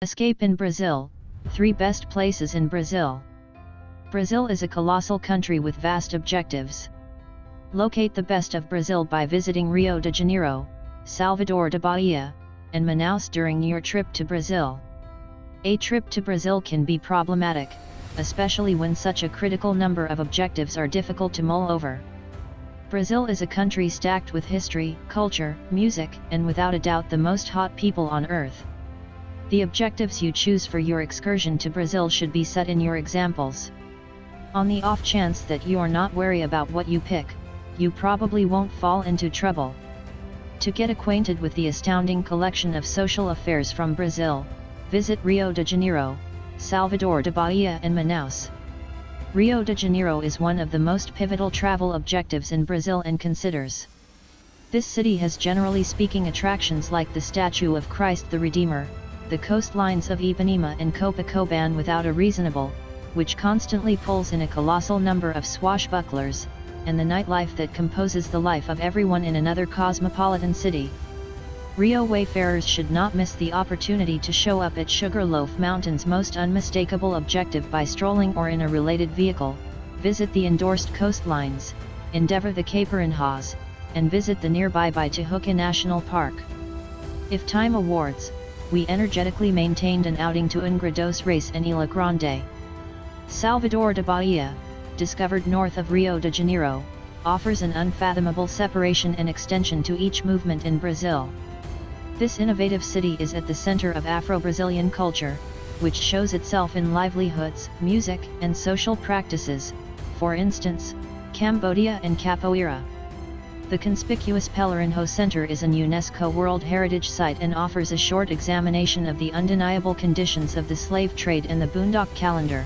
Escape in Brazil, 3 best places in Brazil. Brazil is a colossal country with vast objectives. Locate the best of Brazil by visiting Rio de Janeiro, Salvador da Bahia, and Manaus during your trip to Brazil. A trip to Brazil can be problematic, especially when such a critical number of objectives are difficult to mull over. Brazil is a country stacked with history, culture, music, and without a doubt the most hot people on earth. The objectives you choose for your excursion to Brazil should be set in your examples. On the off chance that you are not wary about what you pick, you probably won't fall into trouble. To get acquainted with the astounding collection of social affairs from Brazil, visit Rio de Janeiro, Salvador da Bahia and Manaus. Rio de Janeiro is one of the most pivotal travel objectives in Brazil and considers. This city has generally speaking attractions like the statue of Christ the Redeemer, the coastlines of Ipanema and Copacabana without a reasonable, which constantly pulls in a colossal number of swashbucklers, and the nightlife that composes the life of everyone in another cosmopolitan city. Rio wayfarers should not miss the opportunity to show up at Sugarloaf Mountain's most unmistakable objective by strolling or in a related vehicle, visit the endorsed coastlines, endeavor the Caparanas, and visit the nearby Boituva National Park. If time awards, we energetically maintained an outing to Angra dos Reis and Ilha Grande. Salvador da Bahia, discovered north of Rio de Janeiro, offers an unfathomable separation and extension to each movement in Brazil. This innovative city is at the center of Afro-Brazilian culture, which shows itself in livelihoods, music, and social practices, for instance, Cambodia and Capoeira. The conspicuous Pelourinho Center is an UNESCO World Heritage Site and offers a short examination of the undeniable conditions of the slave trade and the Boondock Calendar.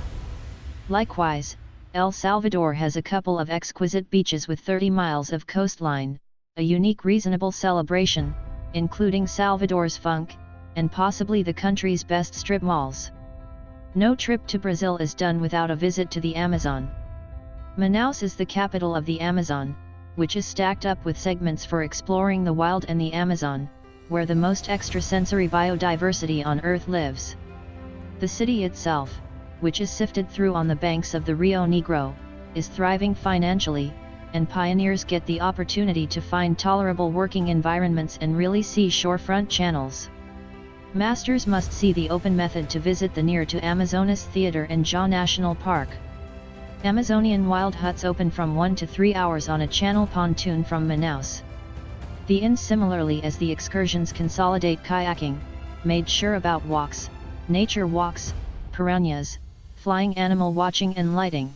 Likewise, El Salvador has a couple of exquisite beaches with 30 miles of coastline, a unique reasonable celebration, including Salvador's funk, and possibly the country's best strip malls. No trip to Brazil is done without a visit to the Amazon. Manaus is the capital of the Amazon, which is stacked up with segments for exploring the wild and the Amazon, where the most extrasensory biodiversity on Earth lives. The city itself, which is sifted through on the banks of the Rio Negro, is thriving financially, and pioneers get the opportunity to find tolerable working environments and really see shorefront channels. Masters must see the open method to visit the near to Amazonas Theater and Jaw National Park. Amazonian wild huts open from 1 to 3 hours on a channel pontoon from Manaus. The inns, similarly as the excursions, consolidate kayaking, made sure about walks, nature walks, piranhas, flying animal watching and lighting.